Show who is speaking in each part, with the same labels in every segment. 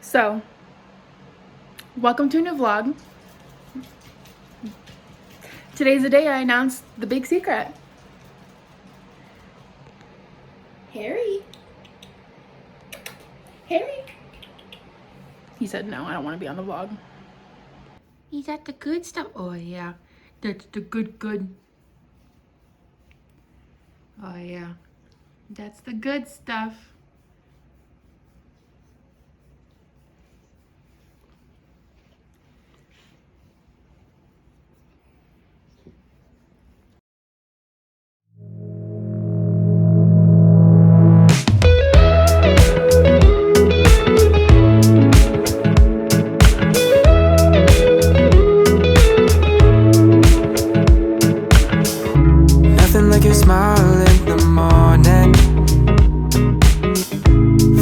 Speaker 1: So, welcome to a new vlog. Today's the day I announced the big secret. Harry. Harry. He said no, I don't want to be on the vlog. Is that the good stuff? Oh yeah, that's the good. Oh yeah, that's the good stuff.
Speaker 2: Nothing like your smile in the morning,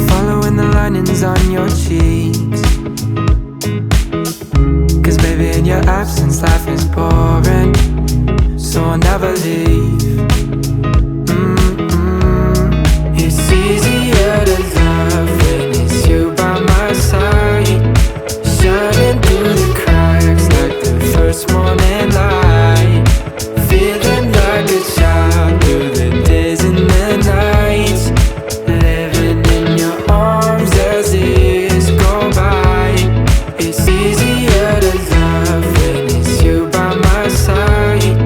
Speaker 2: following the linings on your cheeks. 'Cause baby, in your absence life is boring, so I'll never leave. It's easier to love when it's you by my side, shining through the cracks like the first morning light. Feeling like a child through the days and the nights, living in your arms as the years go by. It's easier to love when it's you by my side,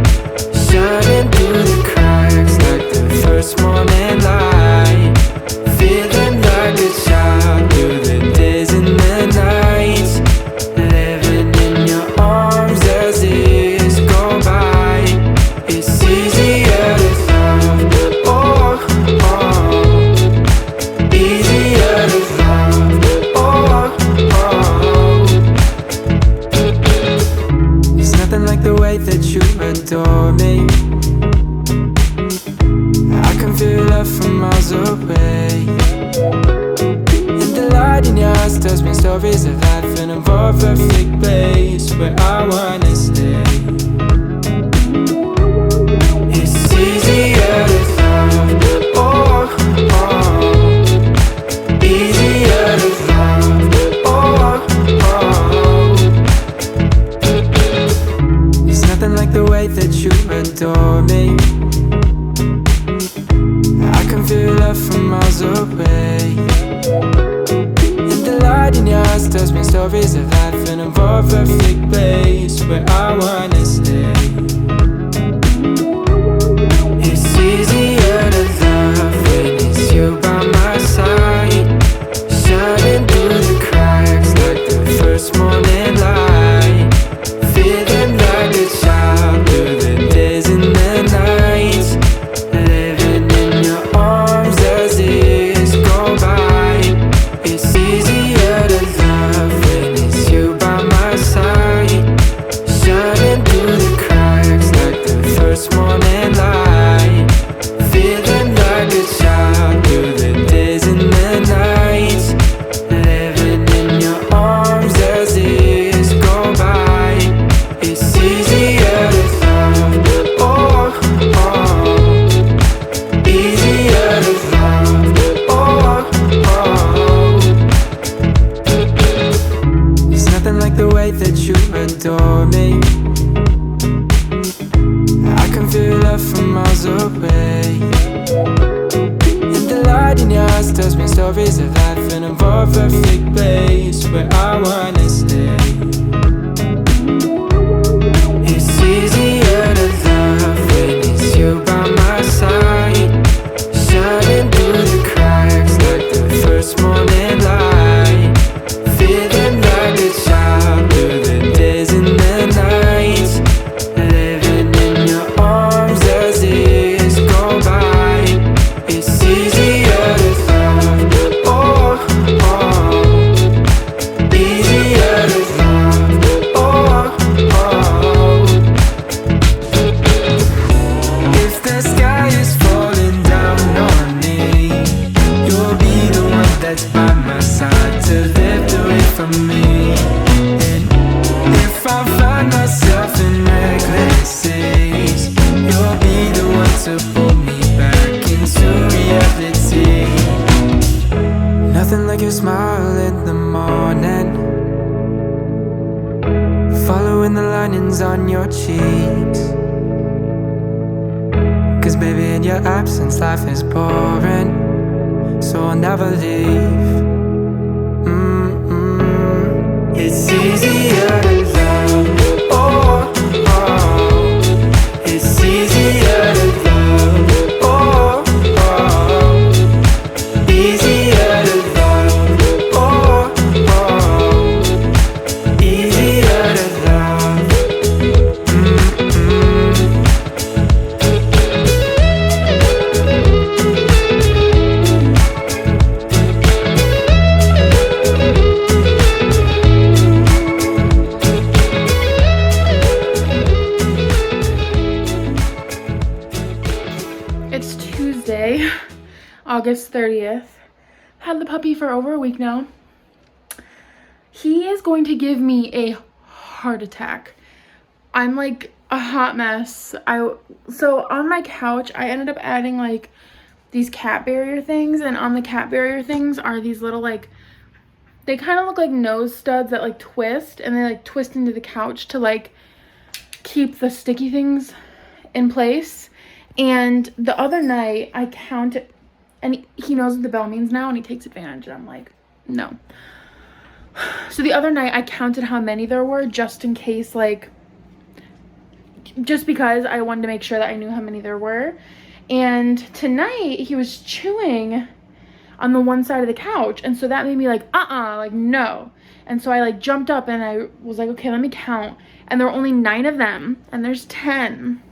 Speaker 2: shining through the cracks like the first morning light. Feeling like a child through the days and the nights, living in your arms as the years go by. It's easier to love, oh, easier to love, oh. There's nothing like the way that you adore me. I can feel love from miles away, and the light in your eyes tells me stories of life in a more perfect place where I wanna stay. It's easier to love, oh, easier to love, oh. There's nothing like the way that you adore me. I can feel love from miles away, and the light in your eyes tells me stories of life in a more perfect place where I wanna stay. It's easier to love when it's you by my side, shining through the cracks like the first morning light. Feeling like a child through the days and the nights, living in your arms as the years go by. It's easier to love when it's you by my side, shining through the cracks like the first morning light. Feeling like a child through the days and the nights, living in your arms as the years go by. It's easier to love, oh, easier to love, oh. There's nothing like the way that you adore me. I can feel love from miles away, and the light in your eyes tells me stories of life in a more perfect place where I wanna stay. It's easier to love when it's you by my side, shining through the cracks like the first morning light. Feeling like a child through the days and the nights, living in your arms as the years go by. It's easier to love, oh, easier to love, oh. If the sky is falling down on me, you'll be the one that's by my side to lift away from me. And if I find myself in reckless days, you'll be the one to pull me back into reality. Nothing like your smile in the morning, following the linings on your cheeks. Cause baby, in your absence, life is boring, so I'll never leave. It's easier to love. Oh, oh. It's easier to love. Oh, oh. Easier to love. Oh, oh. Easier to love.
Speaker 1: It's Tuesday, August 30th. Had the puppy for over a week now. He is going to give me a heart attack. I'm like a hot mess. So on my couch, I ended up adding like these cat barrier things, and on the cat barrier things are these little like, they kind of look like nose studs that like twist, and they like twist into the couch to like keep the sticky things in place. And the other night I counted, and he knows what the bell means now, and he takes advantage, and I'm like, no. So the other night I counted how many there were, just in case, like, just because I wanted to make sure that I knew how many there were. And tonight he was chewing on the one side of the couch, and so that made me like, like, no. And so I like jumped up and I was like, okay, let me count. And there were only 9 of them, and there's 10.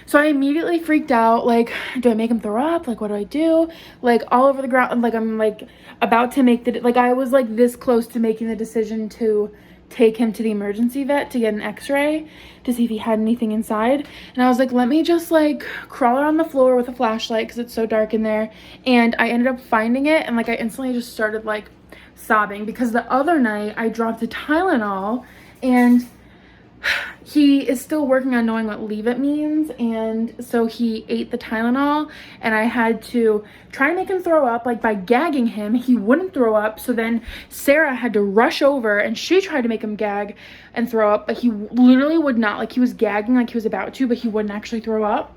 Speaker 1: So I immediately freaked out, like, do I make him throw up? Like, what do I do? Like, all over the ground, like, I'm, like, about to make the, like, I was, like, this close to making the decision to take him to the emergency vet to get an x-ray to see if he had anything inside. And I was like, let me just, like, crawl around the floor with a flashlight because it's so dark in there. And I ended up finding it, and, like, I instantly just started, like, sobbing because the other night I dropped the Tylenol, and he is still working on knowing what leave it means, and so he ate the Tylenol, and I had to try and make him throw up, like, by gagging him. He wouldn't throw up, so then Sarah had to rush over, and she tried to make him gag and throw up, but he literally would not. Like, he was gagging like he was about to, but he wouldn't actually throw up.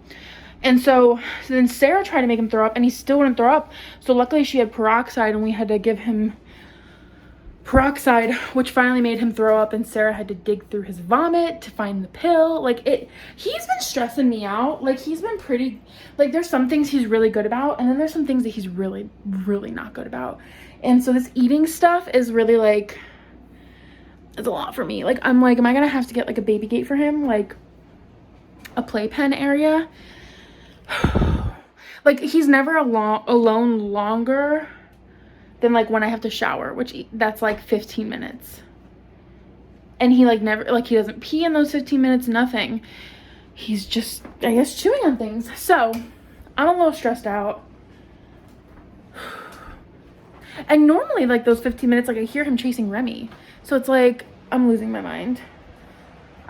Speaker 1: And so then Sarah tried to make him throw up, and he still wouldn't throw up. So luckily she had peroxide, and we had to give him peroxide, which finally made him throw up, and Sarah had to dig through his vomit to find the pill. Like, he's been stressing me out. Like, he's been pretty, like, there's some things he's really good about, and then there's some things that he's really, really not good about. And so this eating stuff is really, like, it's a lot for me. Like, I'm like, am I gonna have to get like a baby gate for him, like a playpen area? Like, he's never alone longer than like when I have to shower, which that's like 15 minutes. And he like never, like, he doesn't pee in those 15 minutes, nothing. He's just, I guess, chewing on things. So I'm a little stressed out. And normally, like, those 15 minutes, like, I hear him chasing Remy. So it's like, I'm losing my mind.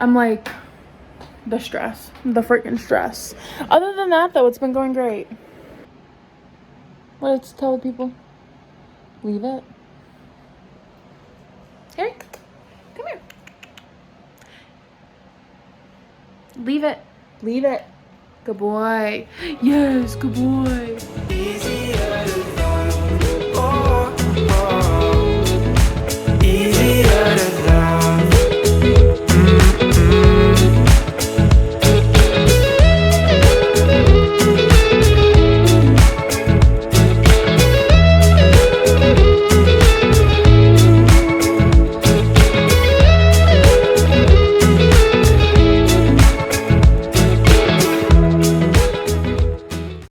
Speaker 1: I'm like, the stress, the freaking stress. Other than that, though, it's been going great. What did I tell people? Leave it. Harry, come here. Leave it. Leave it. Good boy. Yes, good boy.